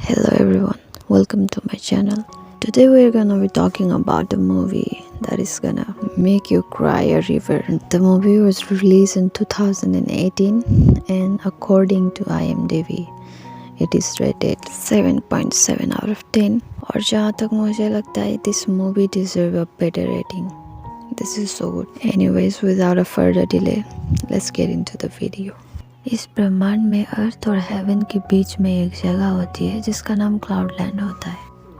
Hello everyone, welcome to my channel. Today we're gonna be talking about a movie that is gonna make you cry a river. The movie was released in 2018 and according to IMDb, it is rated 7.7 out of 10 और जहाँ तक मुझे लगता है this movie deserve a better rating. This is so good. Anyways, without a further delay, let's get into the video. इस ब्रह्मांड में अर्थ और हेवन के बीच में एक जगह होती है जिसका नाम क्लाउड लैंड होता है।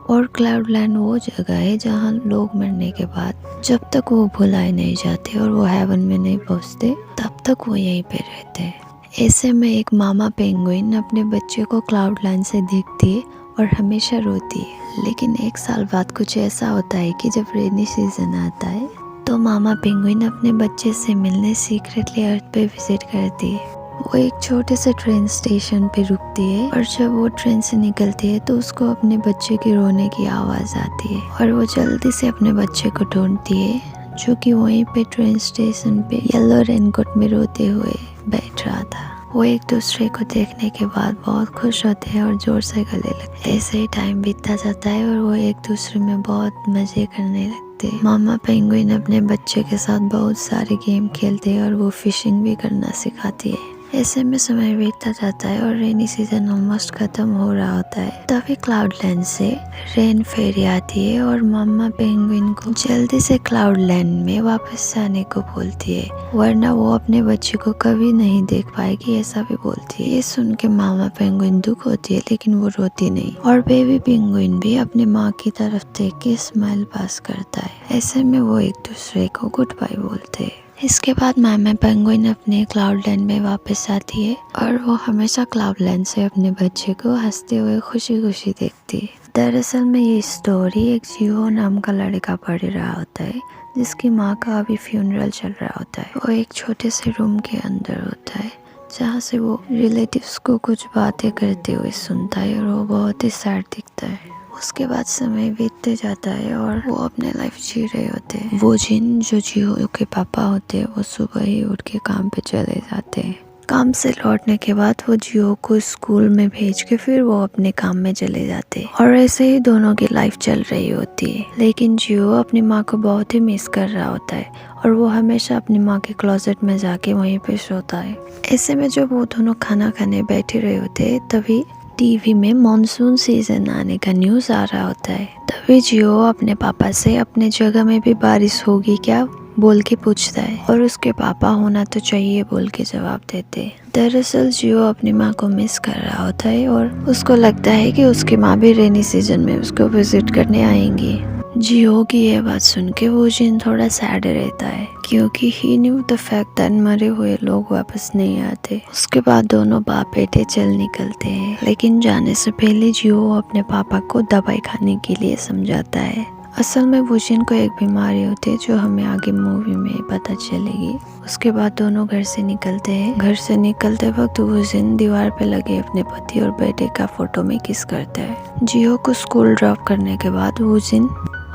और क्लाउड लैंड वो जगह है जहाँ लोग मरने के बाद जब तक वो भुलाए नहीं जाते और वो हेवन में नहीं पहुँचते तब तक वो यहीं पे रहते हैं। ऐसे में एक मामा पेंगुइन अपने बच्चे को क्लाउड लैंड से देखती है और हमेशा रोती है। लेकिन एक साल बाद कुछ ऐसा होता है कि जब रेनी सीजन आता है तो मामा पेंगुइन अपने बच्चे से मिलने सीक्रेटली अर्थ पे विजिट करती है। वो एक छोटे से ट्रेन स्टेशन पे रुकती है और जब वो ट्रेन से निकलती है तो उसको अपने बच्चे के रोने की आवाज़ आती है और वो जल्दी से अपने बच्चे को ढूंढती है जो कि वहीं पे ट्रेन स्टेशन पे येलो रेनकोट में रोते हुए बैठ रहा था। वो एक दूसरे को देखने के बाद बहुत खुश होते हैं और जोर से गले लगते हैं। ऐसे ही टाइम बीतता जाता है और वो एक दूसरे में बहुत मज़े करने लगते हैं। मामा पेंगुइन अपने बच्चे के साथ बहुत सारे गेम खेलते हैं और वो फिशिंग भी करना सिखाती है। ऐसे में समय बीतता जाता है और रेनी सीजन ऑलमोस्ट खत्म हो रहा होता है। तभी क्लाउड लैंड से रेन फेरी आती है और मामा पेंगुइन को जल्दी से क्लाउड लैंड में वापस आने को बोलती है, वरना वो अपने बच्चे को कभी नहीं देख पाएगी, ऐसा भी बोलती है। ये सुन के मामा पेंगुइन दुख होती है लेकिन वो रोती नहीं और बेबी पेंगुइन भी अपने माँ की तरफ देख के स्माइल पास करता है। ऐसे में वो एक दूसरे को गुड बाय बोलते हैं। इसके बाद मामा पेंगुइन अपने क्लाउड लैंड में वापस आती है और वो हमेशा क्लाउड लैंड से अपने बच्चे को हंसते हुए खुशी खुशी देखती है। दरअसल में ये स्टोरी एक जियो नाम का लड़का पढ़ रहा होता है जिसकी माँ का अभी फ्यूनरल चल रहा होता है। वो एक छोटे से रूम के अंदर होता है जहाँ से वो रिलेटिव्स को कुछ बातें करते हुए सुनता है और वो बहुत ही सैड दिखता है। उसके बाद समय बीतते जाता है और वो अपने लाइफ जी रहे होते हैं। वो जिन जो जियो के पापा होते हैं वो सुबह ही उठ के काम पे चले जाते हैं। काम से लौटने के बाद वो जियो को स्कूल में भेज के फिर वो अपने काम में चले जाते हैं और ऐसे ही दोनों की लाइफ चल रही होती है। लेकिन जियो अपनी माँ को बहुत ही मिस कर रहा होता है और वो हमेशा अपनी माँ के क्लोजेट में जाके वहीं पे सोता है। ऐसे में जब वो दोनों खाना खाने बैठे रहे होते हैं तभी टीवी में मॉनसून सीजन आने का न्यूज़ आ रहा होता है। तभी जियो अपने पापा से अपने जगह में भी बारिश होगी क्या बोल के पूछता है और उसके पापा होना तो चाहिए बोल के जवाब देते हैं। दरअसल जियो अपनी माँ को मिस कर रहा होता है और उसको लगता है कि उसकी माँ भी रेनी सीजन में उसको विजिट करने आएंगी। जियो की ये बात सुन के वो जिन थोड़ा सैड रहता है क्योंकि ही न्यू द फैक्ट दैट मरे हुए लोग वापस नहीं आते। उसके बाद दोनों बाप बेटे चल निकलते हैं लेकिन जाने से पहले जियो अपने पापा को दवाई खाने के लिए समझाता है। असल में वुजिन को एक बीमारी होती है जो हमें आगे मूवी में पता चलेगी। उसके बाद दोनों घर से निकलते हैं। घर से निकलते वक्त वुजिन दीवार पे लगे अपने पति और बेटे का फोटो में किस करता है। जियो को स्कूल ड्रॉप करने के बाद वुजिन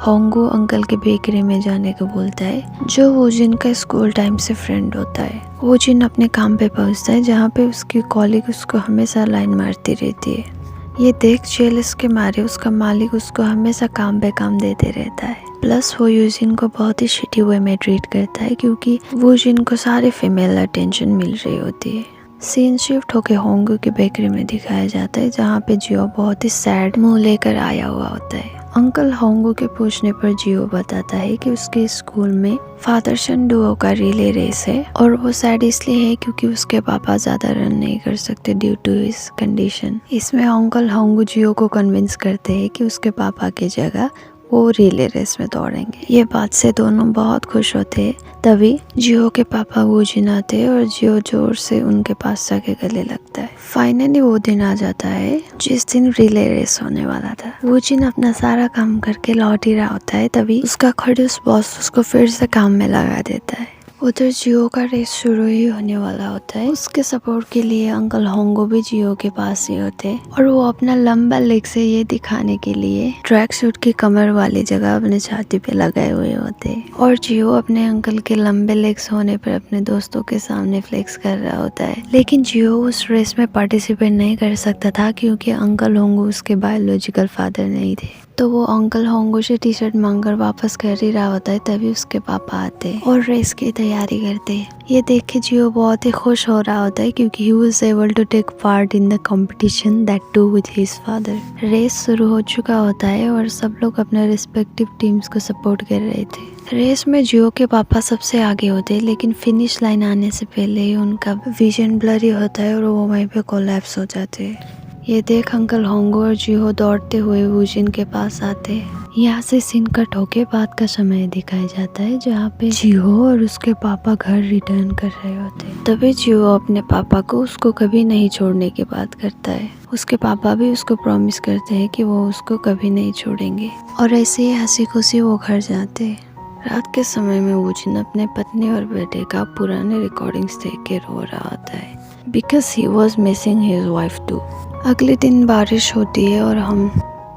होंगू अंकल के बेकरी में जाने को बोलता है जो वुजिन का स्कूल टाइम से फ्रेंड होता है। वुजिन अपने काम पे पहुंचता है जहाँ पे उसकी कॉलीग उसको हमेशा लाइन मारती रहती है। ये देख जेलस के मारे उसका मालिक उसको हमेशा काम पे काम देते रहता है। प्लस वो यूजिन को बहुत ही शिटी वे में ट्रीट करता है क्योंकि वुजिन को सारे फीमेल अटेंशन मिल रही होती है। सीन शिफ्ट होके होंगू की बेकरी में दिखाया जाता है जहाँ पे जियो बहुत ही सैड मुंह लेकर आया हुआ होता है। अंकल होंगू के पूछने पर जियो बताता है कि उसके स्कूल में फादर सन डुओ का रिले रेस है और वो सैड इसलिए है क्योंकि उसके पापा ज्यादा रन नहीं कर सकते ड्यू टू हिज कंडीशन। इसमें अंकल होंगू जियो को कन्विंस करते हैं कि उसके पापा की जगह वो रिले रेस में दौड़ेंगे। ये बात से दोनों बहुत खुश होते हैं। तभी जियो के पापा वुजिन आते हैं और जियो जोर से उनके पास जाके गले लगता है। फाइनली वो दिन आ जाता है जिस दिन रिले रेस होने वाला था। वुजिन अपना सारा काम करके लौट ही रहा होता है तभी उसका खड़ूस बॉस उसको फिर से काम में लगा देता है। उधर जियो का रेस शुरू ही होने वाला होता है। उसके सपोर्ट के लिए अंकल होंगो भी जियो के पास ही होते हैं और वो अपना लंबा लेग से ये दिखाने के लिए ट्रैक सूट की कमर वाली जगह अपने छाती पे लगाए हुए होते हैं और जियो अपने अंकल के लंबे लेग्स होने पर अपने दोस्तों के सामने फ्लेक्स कर रहा होता है। लेकिन जियो उस रेस में पार्टिसिपेट नहीं कर सकता था क्योंकि अंकल होंगो उसके बायोलॉजिकल फादर नहीं थे। तो वो अंकल होंगो से टी शर्ट मांगकर वापस कर ही रहा होता है, तभी उसके पापा आते और रेस की तैयारी करते हैं। ये देख के जियो बहुत ही खुश हो रहा होता है क्योंकि he was able to take part in the competition, that too with his father. Race शुरू हो चुका होता है और सब लोग अपने रिस्पेक्टिव टीम्स को सपोर्ट कर रहे थे। रेस में जियो के पापा सबसे आगे होते हैं, लेकिन फिनिश लाइन आने से पहले ही उनका विजन ब्लरी होता है और वो वहीं पे कोलैप्स हो जाते हैं। ये देख अंकल होंगो और जियो दौड़ते हुए वूजिन के पास आते हैं। यहाँ से सीन कट होके बाद का समय दिखाया जाता है जहाँ पे जियो और उसके पापा घर रिटर्न कर रहे होते हैं। तभी जियो अपने पापा को उसको कभी नहीं छोड़ने की बात करता है। उसके पापा भी उसको प्रॉमिस करते हैं कि वो उसको कभी नहीं छोड़ेंगे और ऐसे ही हंसी खुशी वो घर जाते हैं। रात के समय में वूजिन अपने पत्नी और बेटे का पुराने रिकॉर्डिंग्स देख के रो रहा होता है because he was missing his wife too. अगले दिन बारिश होती है और हम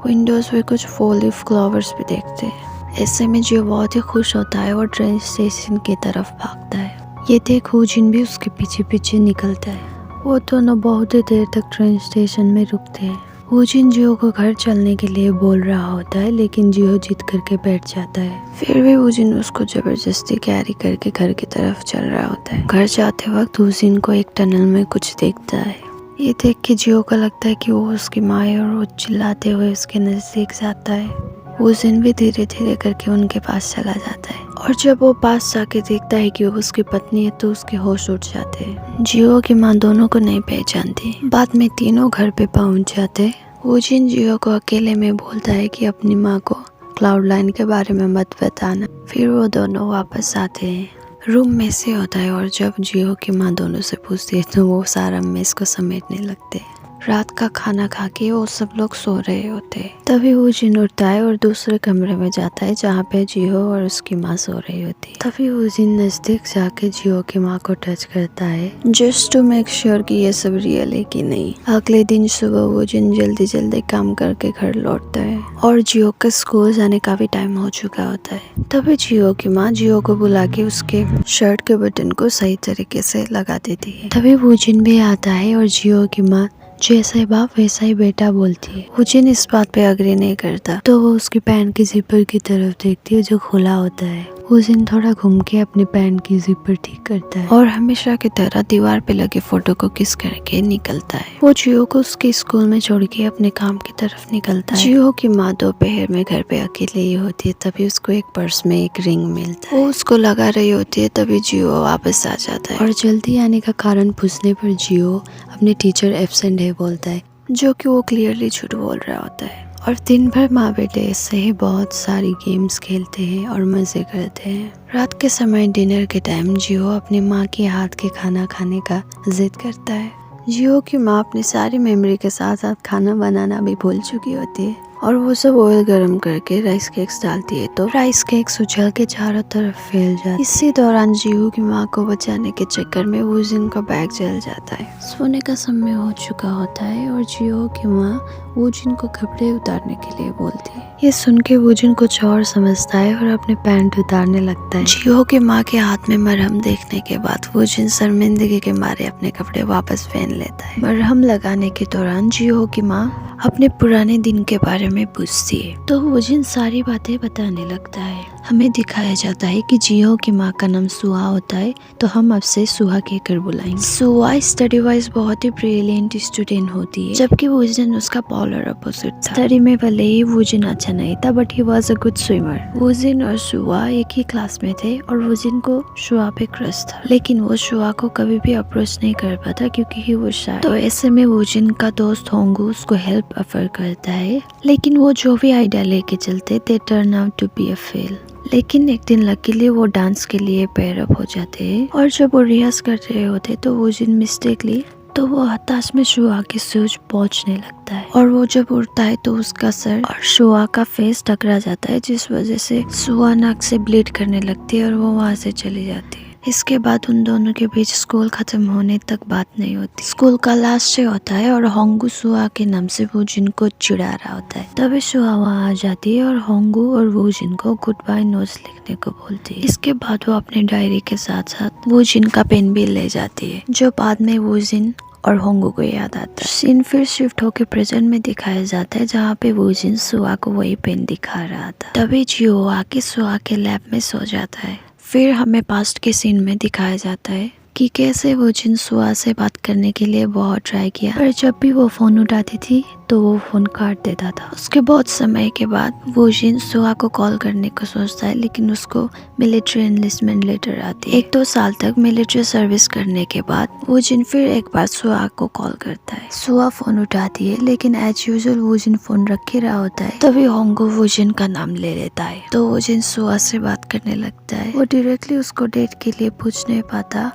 विंडोज पे कुछ फॉल लीफ फ्लावर्स भी देखते हैं। ऐसे में जियो बहुत ही खुश होता है और ट्रेन स्टेशन की तरफ भागता है। ये देख वूजिन भी उसके पीछे पीछे निकलता है। वो दोनों बहुत ही देर तक ट्रेन स्टेशन में रुकते हैं। वूजिन जियो को घर चलने के लिए बोल रहा होता है, लेकिन जियो जिद करके बैठ जाता है। फिर भी वूजिन उसको जबरदस्ती कैरी करके घर की तरफ चल रहा होता है। घर जाते वक्त वूजिन को एक टनल में कुछ दिखता है। ये देख के जियो को लगता है कि वो उसकी माँ है और वो चिल्लाते हुए उसके नजदीक जाता है। वूजिन भी धीरे धीरे करके उनके पास चला जाता है और जब वो पास जाके देखता है कि वो उसकी पत्नी है तो उसके होश उड़ जाते हैं। जियो की माँ दोनों को नहीं पहचानती। बाद में तीनों घर पे पहुंच जाते। वूजिन जियो को अकेले में बोलता है कि अपनी माँ को क्लाउड लाइन के बारे में मत बताना। फिर वो दोनों वापस आते हैं। रूम में से होता है और जब जियो की माँ दोनों से पूछती है तो वो सारा मेस को समेटने लगते हैं। रात का खाना खा के वो सब लोग सो रहे होते हैं। तभी वूजिन उठता है और दूसरे कमरे में जाता है जहाँ पे जियो और उसकी माँ सो रही होती है। तभी वूजिन नजदीक जाके जियो की माँ को टच करता है जस्ट टू मेक श्योर कि ये सब रियल है कि नहीं। अगले दिन सुबह वूजिन जल्दी जल्दी काम करके घर लौटता है और जियो का स्कूल जाने का भी टाइम हो चुका होता है। तभी जियो की माँ जियो को बुला के उसके शर्ट के बटन को सही तरीके से लगा देती है। तभी वूजिन भी आता है और जियो की माँ जैसा बाप वैसा ही बेटा बोलती है। वूजिन इस बात पे अग्री नहीं करता तो वो उसकी पैंट की जिपर की तरफ देखती है जो खुला होता है। वूजिन थोड़ा घूम के अपनी पैंट की जिपर ठीक करता है और हमेशा की तरह दीवार पे लगे फोटो को किस करके निकलता है। वो जियो को उसके स्कूल में छोड़ के अपने काम की तरफ निकलता है। जियो की माँ दोपहर में घर पे अकेले ही होती है, तभी उसको एक पर्स में एक रिंग मिलता है। वो उसको लगा रही होती है, तभी जियो वापस आ जाता है और जल्दी आने का कारण पूछने पर जियो अपने टीचर एब्सेंट है बोलता है, जो कि वो क्लियरली झूठ बोल रहा होता है। और दिन भर माँ बेटे ऐसे ही बहुत सारी गेम्स खेलते हैं और मजे करते हैं। रात के समय डिनर के टाइम जियो अपनी माँ के हाथ के खाना खाने का जिद करता है। जियो की माँ अपनी सारी मेमोरी के साथ साथ खाना बनाना भी भूल चुकी होती है और वो सब ऑयल गरम करके राइस केक्स डालती है तो राइस केक्स उछल के चारों तरफ फैल जाते। इसी दौरान जियो की माँ को बचाने के चक्कर में वूजिन का बैग जल जाता है। सोने का समय हो चुका होता है और जियो की माँ वूजिन को कपड़े उतारने के लिए बोलती है। ये सुन के वूजिन कुछ और समझता है और अपने पैंट उतारने लगता है। जियो की माँ के हाथ में मरहम देखने के बाद वूजिन शर्मिंदगी के मारे अपने कपड़े वापस पहन लेता है। मरहम लगाने के दौरान जियो की माँ अपने पुराने दिन के बारे में पूछती है तो वूजिन सारी बातें बताने लगता है। हमें दिखाया जाता है कि जियो की माँ का नाम सुहा होता है तो हम अब से सुहा कहकर बुलाएंगे। सुहा स्टडी वाइज बहुत ही ब्रिलियंट स्टूडेंट होती है, जबकि वूजिन उसका पोलर अपोजिट था। स्टडी में भले ही वूजिन अच्छा नहीं था but he was a good swimmer. Woojin और सुहा एक ही क्लास में थे और वूजिन को सुहा पे क्रश था, लेकिन वो सुहा को कभी भी अप्रोच नहीं कर पाता क्योंकि ही वो शाय। तो ऐसे में वूजिन का दोस्त होंगू उसको हेल्प ऑफर करता है, लेकिन वो जो भी आइडिया लेके चलते they turn out to be a fail. लेकिन एक दिन लकीली वो डांस के लिए पेयर अप हो जाते हैं और जब वो रिहर्स कर रहे होते तो वूजिन मिस्टेकली तो वो हताश में शुआ की सूझ पहुंचने लगता है और वो जब उड़ता है तो उसका सर और शुआ का फेस टकरा जाता है, जिस वजह से शुआ नाक से ब्लीड करने लगती है और वो वहां से चली जाती है। इसके बाद उन दोनों के बीच स्कूल खत्म होने तक बात नहीं होती। स्कूल का लास्ट डे होता है और होंगू सुआ के नाम से वो जिनको चिढ़ा रहा होता है। तभी सुआ वहाँ आ जाती है और होंगू और वो जिनको गुड बाय नोट्स लिखने को बोलती है। इसके बाद वो अपने डायरी के साथ साथ वो जिन का पेन भी ले जाती है, जो बाद में वो जिन और होंगू को याद आता है। सीन फिर शिफ्ट होकर प्रेजेंट में दिखाया जाता है, जहाँ पे वो जिन सुआ को वही पेन दिखा रहा था। तभी जियो आके सुआ के लैब में सो जाता है। फिर हमें पास्ट के सीन में दिखाया जाता है कि कैसे वो जिन सुआ से बात करने के लिए बहुत ट्राई किया, पर जब भी वो फोन उठाती थी तो वो फोन काट देता था। उसके बहुत समय के बाद वो जिन सुआ को कॉल करने को सोचता है, लेकिन उसको मिलिट्री एनलिस्टमेंट लेटर आती है। 1-2 साल तक मिलिट्री सर्विस करने के बाद वो जिन फिर एक बार सुआ को कॉल करता है। सुआ फोन उठाती है, लेकिन एज यूजुअल वो जिन फोन रखे रहा होता है। तभी होंगू वो जिन का नाम ले लेता है, तो वो जिन सुआ से बात करने लगता है। वो डायरेक्टली उसको डेट के लिए पूछ नहीं पाता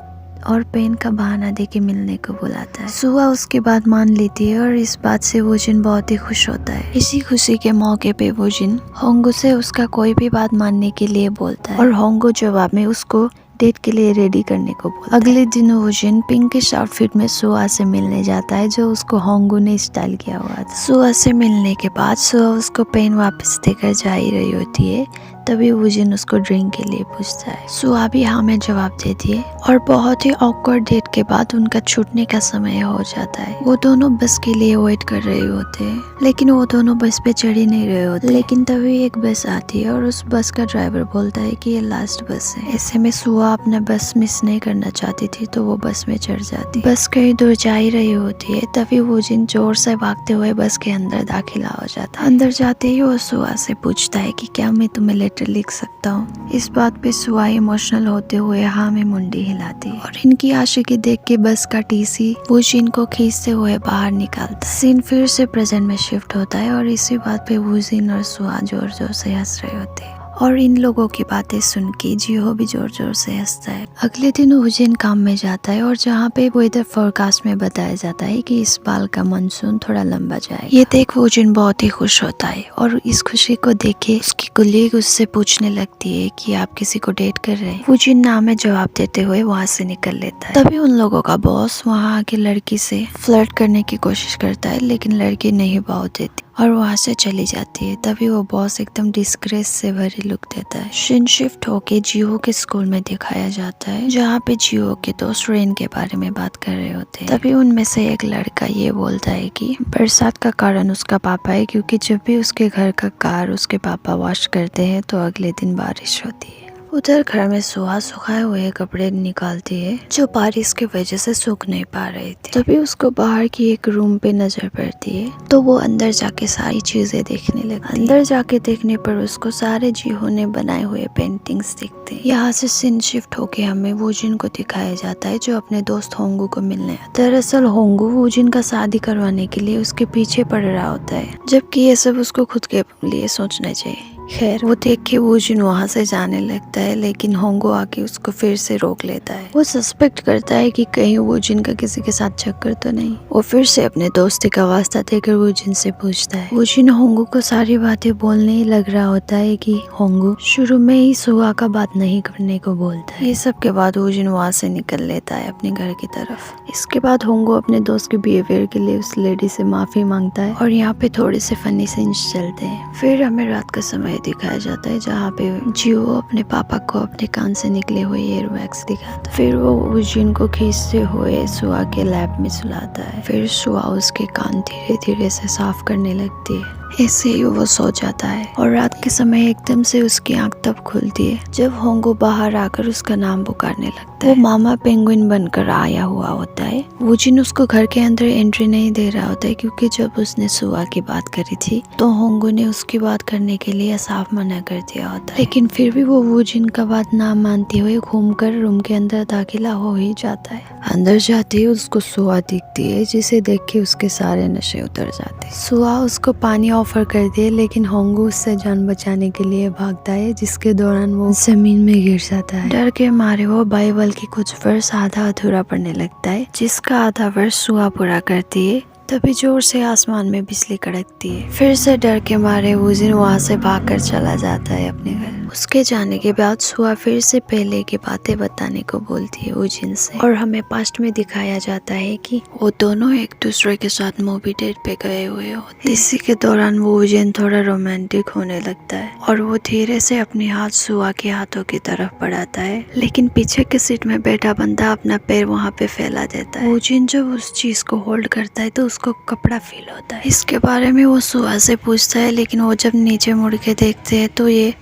और पेन का बहाना देके मिलने को बुलाता है। सुआ उसके बाद मान लेती है और इस बात से वो जिन बहुत ही खुश होता है। इसी खुशी के मौके पे वो जिन होंगू से उसका कोई भी बात मानने के लिए बोलता है और होंगू जवाब में उसको डेट के लिए रेडी करने को बोलता है। अगले दिन वो जिन पिंकिश आउटफिट में सुआ से मिलने जाता है, जो उसको होंगू ने स्टाइल किया हुआ था। सुआ से मिलने के बाद सुआ उसको पेन वापस देकर जा ही रही होती है, तभी वो जिन उसको ड्रिंक के लिए पूछता है। सुआ भी हाँ में जवाब देती है और बहुत ही ऑकवर्ड डेट के बाद उनका छूटने का समय हो जाता है। वो दोनों बस के लिए वेट कर रहे होते हैं, लेकिन वो दोनों बस पे चढ़ ही नहीं रहे होते। लेकिन तभी एक बस आती है और उस बस का ड्राइवर बोलता है कि ये लास्ट बस है। ऐसे में सुआ अपना बस मिस नहीं करना चाहती थी, तो वो बस में चढ़ जाती। बस कहीं दूर जा ही रही होती है, तभी वो जिन जोर से भागते हुए बस के अंदर दाखिला हो जाता है। अंदर जाते ही वो सुआ से पूछता है कि क्या मैं तुम्हें लेटर लिख सकता हूँ। इस बात पे सुआ इमोशनल होते हुए हाँ में मुंडी हिलाती है और इनकी आशिकी देख के बस का टीसी वो जिन को खींचते हुए बाहर निकालता है। सीन फिर से प्रेजेंट में शिफ्ट होता है और इसी बात पे वो जिन और सुआ जोर जोर से हंस रहे होते हैं और इन लोगों की बातें सुन के जियो भी जोर जोर से हंसता है। अगले दिन वो जिन काम में जाता है और जहाँ पे वेदर फोरकास्ट में बताया जाता है कि इस बार का मानसून थोड़ा लंबा जाएगा। ये देख वो जिन बहुत ही खुश होता है और इस खुशी को देखे उसकी कुलीग उससे पूछने लगती है कि आप किसी को डेट कर रहे हैं। वो जिन ना में जवाब देते हुए वहाँ से निकल लेता है। तभी उन लोगों का बॉस वहाँ आके लड़की से फ्लर्ट करने की कोशिश करता है, लेकिन लड़की नहीं भाव देती और वहाँ से चली जाती है। तभी वो बॉस एकदम डिस्ग्रेस से भरी लुक देता है। शिन शिफ्ट होके जियो के स्कूल में दिखाया जाता है, जहाँ पे जियो के दोस्त रेन के बारे में बात कर रहे होते हैं। तभी उनमें से एक लड़का ये बोलता है कि बरसात का कारण उसका पापा है, क्योंकि जब भी उसके घर का कार उसके पापा वॉश करते हैं तो अगले दिन बारिश होती है। उधर घर में सुआ सुखाए हुए कपड़े निकालती है, जो बारिश की वजह से सूख नहीं पा रहे थे। तभी उसको बाहर की एक रूम पे नजर पड़ती है, तो वो अंदर जाके सारी चीजें देखने लगती है। अंदर जाके देखने पर उसको सारे जिहो ने बनाए हुए पेंटिंग्स दिखते हैं। यहाँ से सीन शिफ्ट होके हमें वो जिन को दिखाया जाता है, जो अपने दोस्त होंगू को मिलने आता है। दरअसल होंगू वो जिन का शादी करवाने के लिए उसके पीछे पड़ रहा होता है, जबकि ये सब उसको खुद के लिए सोचना चाहिए। खैर वो देख के वो जिन वहाँ से जाने लगता है, लेकिन होंगू आके उसको फिर से रोक लेता है। वो सस्पेक्ट करता है कि कहीं वो जिन का किसी के साथ चक्कर तो नहीं। वो फिर से अपने दोस्ती का वास्ता देकर वो जिन से पूछता है। वो जिन होंगू को सारी बातें बोलने ही लग रहा होता है कि होंगू शुरू में ही सुआ का बात नहीं करने को बोलता है। ये सब के बाद वो जिन वहाँ से निकल लेता है अपने घर की तरफ। इसके बाद होंगू अपने दोस्त के बिहेवियर के लिए उस लेडी से माफी मांगता है और यहाँ पे थोड़े से फनी सीन्स चलते हैं। फिर हमें रात का समय दिखाया जाता है, जहाँ पे जियो अपने पापा को अपने कान से निकले हुए ईयर वैक्स दिखाता है। फिर वो जिन को खींचते हुए सुआ के लैब में सुलाता है। फिर सुआ उसके कान धीरे धीरे से साफ करने लगती है। ऐसे ही वो सो जाता है और रात के समय एकदम से उसकी आंख तब खुलती है जब होंगू बाहर आकर उसका नाम पुकारने लगता है। वो मामा पेंगुइन बनकर आया हुआ होता है। वो जिन उसको घर के अंदर एंट्री नहीं दे रहा होता है, क्योंकि जब उसने सुआ की बात करी थी तो होंगू ने उसकी बात करने के लिए साफ मना कर दिया होता है। लेकिन फिर भी वो जिन का बात ना मानते हुए घूमकर रूम के अंदर दाखिला हो ही जाता है। अंदर जाते ही उसको सुआ दिखती है, जिसे देख के उसके सारे नशे उतर जाते हैं। सुआ उसको पानी ऑफर कर दिए, लेकिन होंगू उससे जान बचाने के लिए भागता है, जिसके दौरान वो जमीन में गिर जाता है। डर के मारे वो बाइबल की कुछ वर्स आधा अधूरा पढ़ने लगता है, जिसका आधा वर्स सुआ पूरा करती है। तभी जोर से आसमान में बिजली कड़कती है। फिर से डर के मारे वूजिन वहाँ से भागकर चला जाता है अपने घर। उसके जाने के बाद सुआ फिर से पहले की बातें बताने को बोलती है वूजिन से, और हमें पास्ट में दिखाया जाता है कि वो दोनों एक दूसरे के साथ मूवी डेट पे गए हुए होते हैं। इसी के दौरान वूजिन थोड़ा रोमांटिक होने लगता है और वो धीरे से अपने हाथ सुआ के हाथों की तरफ बढ़ाता है, लेकिन पीछे के सीट में बैठा बंदा अपना पैर वहाँ पे फैला देता है। वूजिन जब उस चीज को होल्ड करता है तो उसको कपड़ा फील होता है। इसके बारे में वो सुआ से पूछता है, लेकिन वो जब नीचे मुड़ के देखते हैं तो ये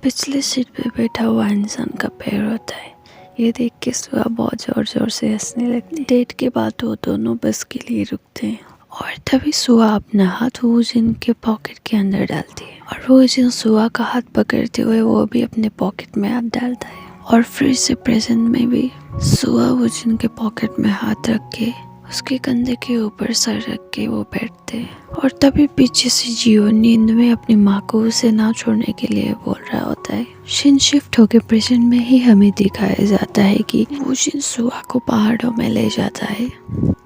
पिछले सीट पे बैठा हुआ इंसान का पैर होता है। ये देख के सुआ बहुत जोर जोर से हंसने लगती है। डेट के बाद वो दोनों बस के लिए रुकते हैं और तभी सुआ अपना हाथ वूजिन के पॉकेट के अंदर डालती है और वूजिन सुआ का हाथ पकड़ते हुए वो भी अपने पॉकेट में हाथ डालता है और फिर से प्रेजेंट में भी सुआ वूजिन के पॉकेट में हाथ रख के उसके कंधे के ऊपर सर रख के वो बैठते हैं। और तभी पीछे से जियो नींद में अपनी माँ को उसे ना छोड़ने के लिए बोल रहा होता है। सीन शिफ्ट होकर प्रेजेंट में ही हमें दिखाया जाता है कि वूजिन सुआ को पहाड़ों में ले जाता है,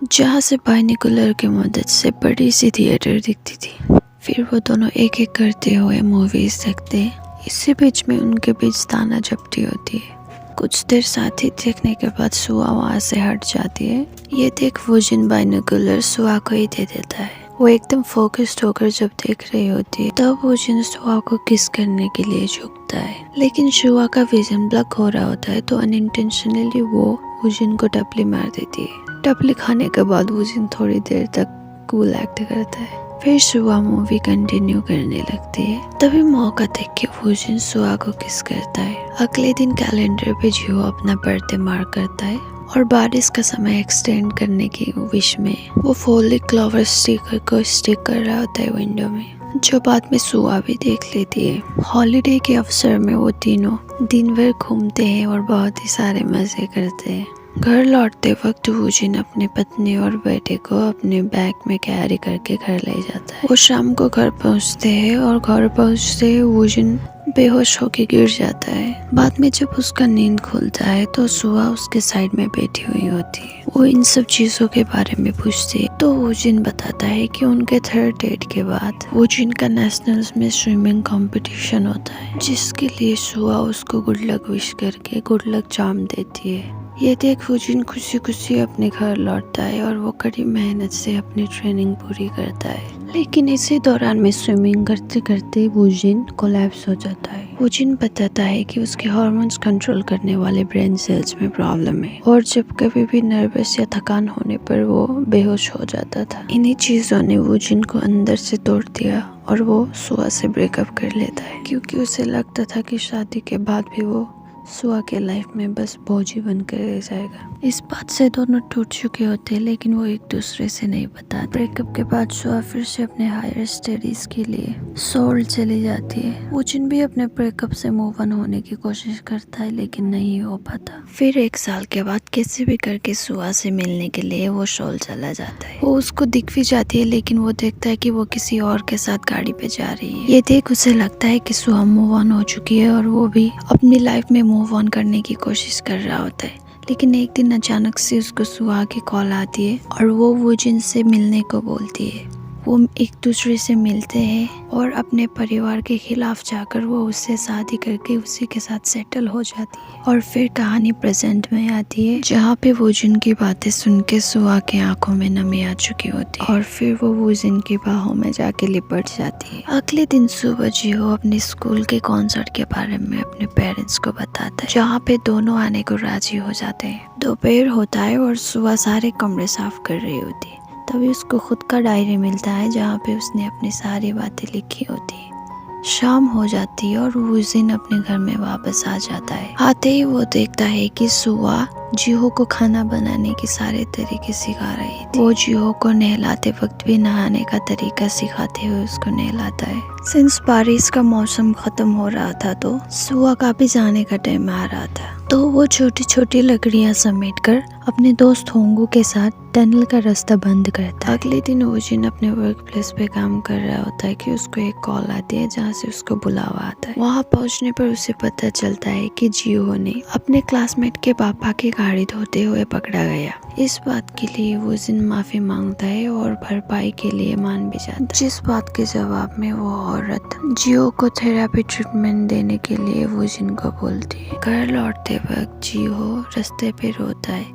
जहाँ से बाइनोकुलर की मदद से बड़ी सी थिएटर दिखती थी। फिर वो दोनों एक एक करते हुए मूवीज देखते हैं। इसी बीच में उनके बीच ताना झपटी होती है। कुछ देर साथ ही देखने के बाद सुआ वहाँ से हट जाती है। ये देख वूजिन बाइनोकुलर सुआ को ही दे देता है। वो एकदम फोकस्ड होकर जब देख रही होती है तब वूजिन सुआ को किस करने के लिए झुकता है, लेकिन सुआ का विजन ब्लॉक हो रहा होता है तो अनइंटेंशनली वो वूजिन को टपली मार देती है। टपली खाने के बाद वूजिन थोड़ी देर तक कूल एक्ट करता है। फिर सुआ मूवी कंटिन्यू करने लगती है। तभी मौका देख के वूजिन सुआ को किस करता है। अगले दिन कैलेंडर पे जियो अपना बर्थडे मार्क करता है और बारिश का समय एक्सटेंड करने की विश में वो फोल्ड क्लोवर स्टिकर को स्टिक कर रहा होता है विंडो में, जो बाद में सुआ भी देख लेती है। हॉलीडे के अवसर में वो तीनों दिन भर घूमते हैं और बहुत ही सारे मजे करते हैं। घर लौटते वक्त वूजिन अपनी पत्नी और बेटे को अपने बैग में कैरी करके घर ले जाता है। वो शाम को घर पहुंचते हैं और घर पहुंचते ही वूजिन बेहोश होकर गिर जाता है। बाद में जब उसका नींद खुलता है तो सुआ उसके साइड में बैठी हुई होती है। वो इन सब चीजों के बारे में पूछती है तो वूजिन बताता है कि उनके थर्ड डेट के बाद वूजिन का नेशनल्स में स्विमिंग कंपटीशन होता है, जिसके लिए सुआ उसको गुड लक विश करके गुड लक चार्म देती है। ये देख वूजिन खुशी खुशी अपने घर लौटता है और वो कड़ी मेहनत से अपनी ट्रेनिंग पूरी करता है। लेकिन इसी दौरान में स्विमिंग करते करते वूजिन कोलैप्स हो जाता है। वूजिन बताता है कि उसके हार्मोन्स कंट्रोल करने वाले ब्रेन सेल्स में प्रॉब्लम है और जब कभी भी नर्वस या थकान होने पर वो बेहोश हो जाता था। इन्हीं चीजों ने वूजिन को अंदर से तोड़ दिया और वो सुआ से ब्रेकअप कर लेता है, क्योंकि उसे लगता था कि शादी के बाद भी वो सुआ के लाइफ में बस बोझ ही बनकर रह जाएगा। इस बात से दोनों टूट चुके होते हैं, लेकिन वो एक दूसरे से नहीं बताते। ब्रेकअप के बाद सुआ फिर से अपने हायर स्टडीज के लिए सोल चली जाती है। वूजिन भी अपने ब्रेकअप से मूव ऑन होने की कोशिश करता है, लेकिन नहीं हो पाता। फिर एक साल के बाद कैसे भी करके सुआ से मिलने के लिए वो सोल चला जाता है। वो उसको दिख भी जाती है, लेकिन वो देखता है कि वो किसी और के साथ गाड़ी पे जा रही है। ये देख उसे लगता है कि सुआ मूव ऑन हो चुकी है और वो भी अपनी लाइफ में मूव ऑन करने की कोशिश कर रहा होता है। लेकिन एक दिन अचानक से उसको सुआ की कॉल आती है और वो वूजिन से मिलने को बोलती है। वो एक दूसरे से मिलते हैं और अपने परिवार के खिलाफ जाकर वो उससे शादी करके उसी के साथ सेटल हो जाती है। और फिर कहानी प्रेजेंट में आती है, जहाँ पे वूजिन की बातें सुन के सुआ के आंखों में नमी आ चुकी होती है और फिर वो वूजिन की बाहों में जाके लिपट जाती है। अगले दिन सुबह जियो अपने स्कूल के कॉन्सर्ट के बारे में अपने पेरेंट्स को बताता है, जहाँ पे दोनों आने को राजी हो जाते हैं। दोपहर होता है और सुआ सारे कमरे साफ कर रही होती है। तभी उसको खुद का डायरी मिलता है, जहाँ पे उसने अपनी सारी बातें लिखी होती है। शाम हो जाती है और वूजिन अपने घर में वापस आ जाता है। आते ही वो देखता है कि सुआ जिहो को खाना बनाने के सारे तरीके सिखा रही थी। वो जिहो को नहलाते वक्त भी नहाने का तरीका सिखाते हुए उसको नहलाता है। सिंस बारिश का मौसम खत्म हो रहा था तो सुआ का भी जाने का टाइम आ रहा था, तो वो छोटी छोटी लकड़ियां समेटकर अपने दोस्त होंगू के साथ टनल का रास्ता बंद करता है। अगले दिन वूजिन अपने वर्क प्लेस पे काम कर रहा होता है कि उसको एक कॉल आती है, जहाँ से उसको बुलावा आता है। वहाँ पहुँचने पर उसे पता चलता है कि जियो ने अपने क्लासमेट के पापा के गाड़ी धोते हुए पकड़ा गया। इस बात के लिए वो जिन माफी मांगता है और भरपाई के लिए मान भी जाता है, जिस बात के जवाब में वो औरत जियो को थेरेपी ट्रीटमेंट देने के लिए वो जिन को बोलती है। घर लौटते वक्त जियो रास्ते पे रोता है।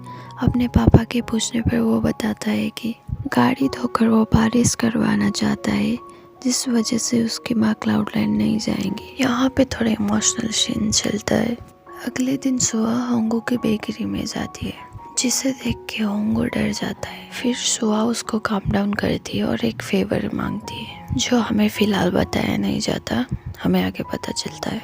अपने पापा के पूछने पर वो बताता है कि गाड़ी धोकर वो बारिश करवाना चाहता है, जिस वजह से उसकी माँ क्लाउडलैंड नहीं जाएंगी। यहाँ पे थोड़ा इमोशनल सीन चलता है। अगले दिन सुआ होंगो की बेकरी में जाती है, जिसे देख के होंगो डर जाता है। फिर सुआ उसको काम डाउन करती है और एक फेवर मांगती है, जो हमें फिलहाल बताया नहीं जाता, हमें आगे पता चलता है।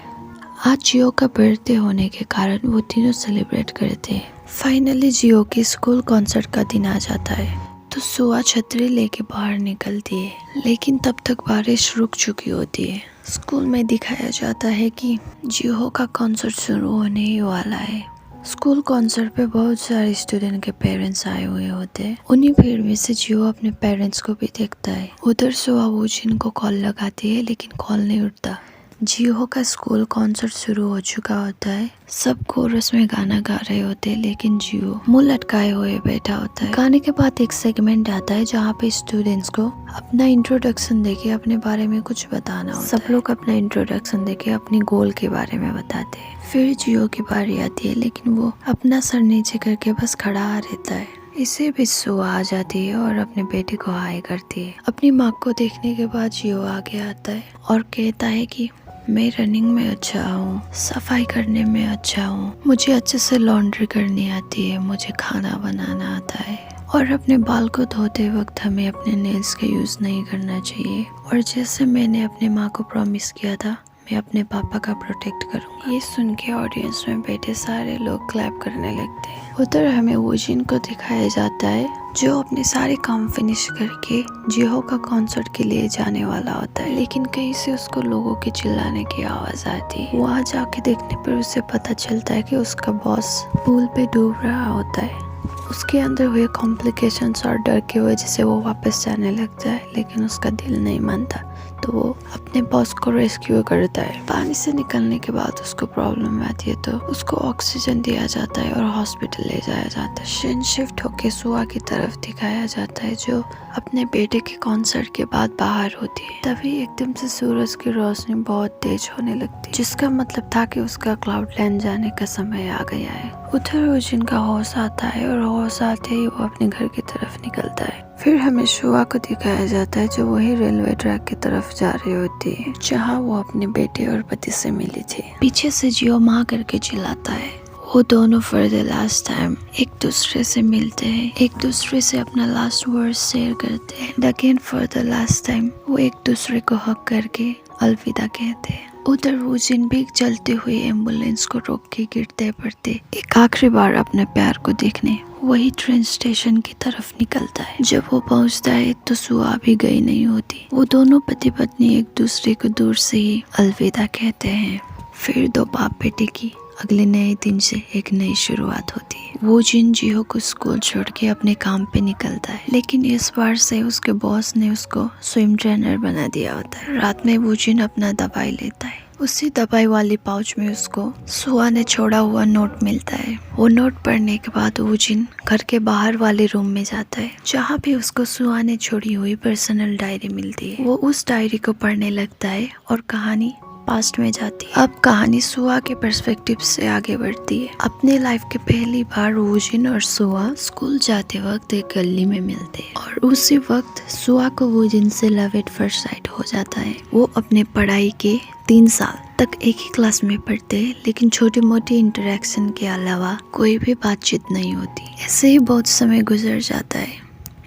आज जियो का बर्थडे होने के कारण वो तीनों सेलिब्रेट करते हैं। फाइनली जियो के स्कूल कॉन्सर्ट का दिन आ जाता है, तो सुआ छतरी लेके बाहर निकलती है, लेकिन तब तक बारिश रुक चुकी होती है। स्कूल में दिखाया जाता है कि जियो का कॉन्सर्ट शुरू होने ही वाला है। स्कूल कॉन्सर्ट पे बहुत सारे स्टूडेंट के पेरेंट्स आए हुए होते हैं। उन्हीं भीड़ में से जियो अपने पेरेंट्स को भी देखता है। उधर सुआ वो जिनको कॉल लगाती है, लेकिन कॉल नहीं उठता। जियो का स्कूल कॉन्सर्ट शुरू हो चुका होता है। सब कोरस में गाना गा रहे होते हैं, लेकिन जियो मुंह लटकाए हुए बैठा होता है। गाने के बाद एक सेगमेंट आता है जहाँ पे स्टूडेंट्स को अपना इंट्रोडक्शन देके अपने बारे में कुछ बताना होता है। सब लोग अपना इंट्रोडक्शन देके अपनी गोल के बारे में बताते हैं। फिर जियो की बारी आती है, लेकिन वो अपना सर नीचे करके बस खड़ा रहता है। इसे भी सुआ आ जाती है और अपने बेटे को हाय करती है। अपनी माँ को देखने के बाद जियो आगे आता है और कहता है कि मैं रनिंग में अच्छा हूँ, सफाई करने में अच्छा हूँ, मुझे अच्छे से लॉन्ड्री करनी आती है, मुझे खाना बनाना आता है, और अपने बाल को धोते वक्त हमें अपने नेल्स का यूज़ नहीं करना चाहिए, और जैसे मैंने अपने माँ को प्रॉमिस किया था, मैं अपने पापा का प्रोटेक्ट करूँगा। ये सुन के ऑडियंस में बैठे सारे लोग क्लैप करने लगते हैं। उधर हमें वोजिन को दिखाया जाता है, जो अपने सारे काम फिनिश करके जियो का कॉन्सर्ट के लिए जाने वाला होता है, लेकिन कहीं से उसको लोगों के चिल्लाने की आवाज़ आती है। वहाँ जाके देखने पर उसे पता चलता है कि उसका बॉस पूल पे डूब रहा होता है। उसके अंदर हुए कॉम्प्लिकेशंस और डर की वजह से वो वापस जाने लगता है, लेकिन उसका दिल नहीं मानता, तो वो अपने बॉस को रेस्क्यू करता है। पानी से निकलने के बाद उसको प्रॉब्लम आती है, तो उसको ऑक्सीजन दिया जाता है और हॉस्पिटल ले जाया जाता है। सीन शिफ्ट होके सुआ की तरफ दिखाया जाता है, जो अपने बेटे के कॉन्सर्ट के बाद बाहर होती है। तभी एकदम से सूरज की रोशनी बहुत तेज होने लगती है, जिसका मतलब था कि उसका क्लाउडलैंड जाने का समय आ गया है। उधर वोजिन का होश आता है और होश आते ही वो अपने घर की तरफ निकलता है। फिर हमें सुआ को दिखाया जाता है, जो वही रेलवे ट्रैक की तरफ जा रही होती है, जहाँ वो अपने बेटे और पति से मिली थी। पीछे से जियो माँ करके चिल्लाता है। वो दोनों फॉर द लास्ट टाइम एक दूसरे से मिलते हैं, एक दूसरे से अपना लास्ट वर्ड शेयर करते हैं। Again for the last time वो एक दूसरे को हक करके अलविदा कहते हैं। उधर वोजिन भी चलते हुए एम्बुलेंस को रोक के गिरते पड़ते एक आखिरी बार अपने प्यार को देखने वही ट्रेन स्टेशन की तरफ निकलता है। जब वो पहुंचता है तो सुआ भी गई नहीं होती। वो दोनों पति पत्नी एक दूसरे को दूर से ही अलविदा कहते हैं। फिर दो बाप बेटे की अगले नए दिन से एक नई शुरुआत होती है। वोजिन जियो को स्कूल छोड़ के अपने काम पे निकलता है, लेकिन इस बार से उसके बॉस ने उसको स्विम ट्रेनर बना दिया होता है। रात में वोजिन अपना दवाई लेता है। उसी दवाई वाली पाउच में उसको सुआ ने छोड़ा हुआ नोट मिलता है। वो नोट पढ़ने के बाद वोजिन घर के बाहर वाले रूम में जाता है, जहाँ पे उसको सुआ ने छोड़ी हुई पर्सनल डायरी मिलती है। वो उस डायरी को पढ़ने लगता है और कहानी पास्ट में जाती है। अब कहानी सुआ के पर्सपेक्टिव से आगे बढ़ती है। अपने लाइफ के पहली बार वोजिन और सुआ स्कूल जाते वक्त एक गली में मिलते हैं, और उसी वक्त सुआ को वोजिन से लव एट फर्स्ट साइट हो जाता है। वो अपने पढ़ाई के 3 साल तक एक ही क्लास में पढ़ते हैं, लेकिन छोटी मोटी इंटरेक्शन के अलावा कोई भी बातचीत नहीं होती। ऐसे ही बहुत समय गुजर जाता है।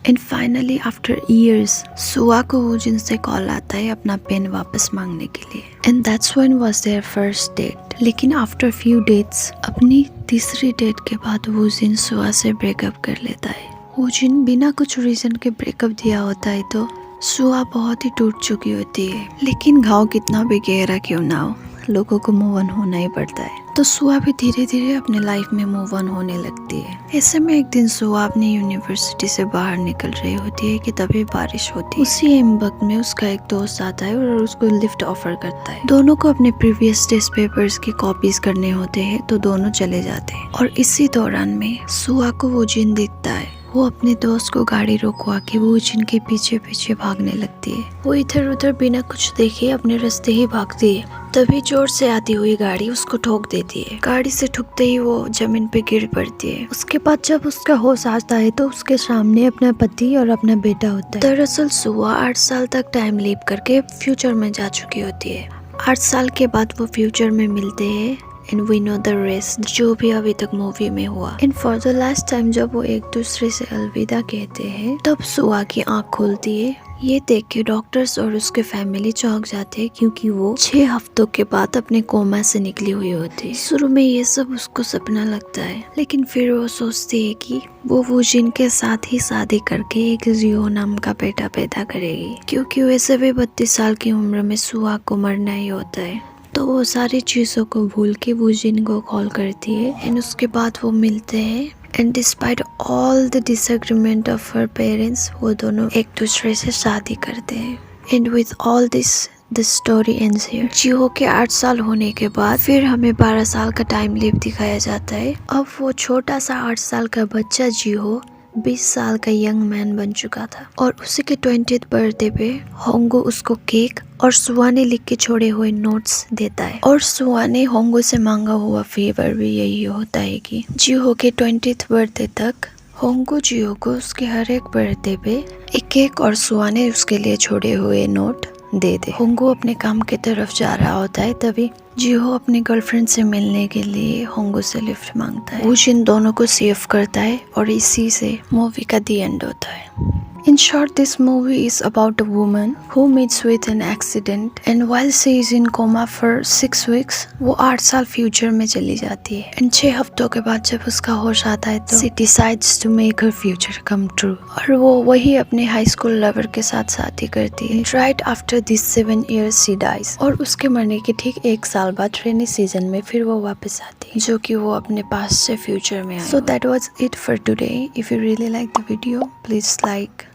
एंड फाइनली आफ्टर ईयर्स सुआ को वोजिन से कॉल आता है अपना पेन वापस मांगने के लिए। And that's when was their first date. लेकिन आफ्टर फ्यू डेट्स अपनी तीसरी डेट के बाद वोजिन सुआ से ब्रेकअप कर लेता है। वोजिन बिना कुछ रीजन के ब्रेकअप दिया होता है, तो सुआ बहुत ही टूट चुकी होती है। लेकिन घाव कितना भी गहरा क्यों ना हो, लोगों को मूव ऑन होना ही पड़ता है। तो सुआ भी धीरे धीरे अपने लाइफ में मूव ऑन होने लगती है। ऐसे में एक दिन सुआ अपनी यूनिवर्सिटी से बाहर निकल रही होती है कि तभी बारिश होती है। उसी वक्त में उसका एक दोस्त आता है और उसको लिफ्ट ऑफर करता है। दोनों को अपने प्रीवियस टेस्ट पेपर्स की कॉपीज करने होते हैं तो दोनों चले जाते हैं। और इसी दौरान में सुआ को वो जिन दिखता है। वो अपने दोस्त को गाड़ी रोकवा के वो जिनके पीछे पीछे भागने लगती है। वो इधर उधर बिना कुछ देखे अपने रास्ते ही भागती है। तभी जोर से आती हुई गाड़ी उसको ठोक देती है। गाड़ी से ठुकते ही वो जमीन पे गिर पड़ती है। उसके बाद जब उसका होश आता है तो उसके सामने अपना पति और अपना बेटा होता है। दरअसल सुआ 8 साल तक टाइम लीप करके फ्यूचर में जा चुकी होती है। 8 साल के बाद वो फ्यूचर में मिलते हैं and we know the rest, जो भी अभी तक मूवी में हुआ। And for the last time जब वो एक दूसरे से अलविदा कहते हैं तब सुआ की आंख खुलती है। ये देख के डॉक्टर्स और उसके फैमिली चौंक जाते हैं क्योंकि वो 6 हफ्तों के बाद अपने कोमा से निकली हुई होती है। शुरू में ये सब उसको सपना लगता है, लेकिन फिर वो सोचती है कि वो जिनके साथ ही शादी करके एक जियो नाम का बेटा पैदा करेगी, क्योंकि वैसे भी 32 साल की उम्र में सुआ को मरना ही होता है। तो वो सारी चीज़ों को भूल के वो जिन को कॉल करती है एंड उसके बाद वो मिलते हैं। And despite all the disagreement of her parents, वो दोनों एक दूसरे से शादी करते हैं। And with all this the story ends here. Jiho के 8 साल होने के बाद फिर हमें 12 साल का टाइम लीप दिखाया जाता है। अब वो छोटा सा 8 साल का बच्चा जिहो 20 साल का यंग मैन बन चुका था। और उसी के 20th बर्थडे पे होंगो उसको केक और सुआ ने लिख के छोड़े हुए नोट्स देता है। और सुआ ने होंगो से मांगा हुआ फेवर भी यही होता है कि जिहो के 20th बर्थडे तक होंगो जिहो को उसके हर एक बर्थडे पे एक केक और सुआ ने उसके लिए छोड़े हुए नोट दे दे। होंगो अपने काम की तरफ जा रहा होता है, तभी जिहो अपनी गर्लफ्रेंड से मिलने के लिए होंगो से लिफ्ट मांगता है। वो जिन दोनों को सेव करता है और इसी से मूवी का दी एंड होता है। In short, this movie is about a woman who meets with an accident and while she is in coma for 6 weeks, वो 8 साल फ्यूचर में चली जाती है। एंड 6 हफ्तों के बाद जब उसका होश आता है तो she decides to make her future come true। और वो वही अपने हाई स्कूल लवर के साथ शादी करती है। Right after these 7 years she dies। और उसके मरने के ठीक 1 साल बाद रेनी सीजन में फिर वो वापस आती है, जो कि वो अपने पास से फ्यूचर में आई। So that was it for today। If you really like the video, please like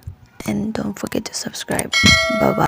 and don't forget to subscribe. Bye bye.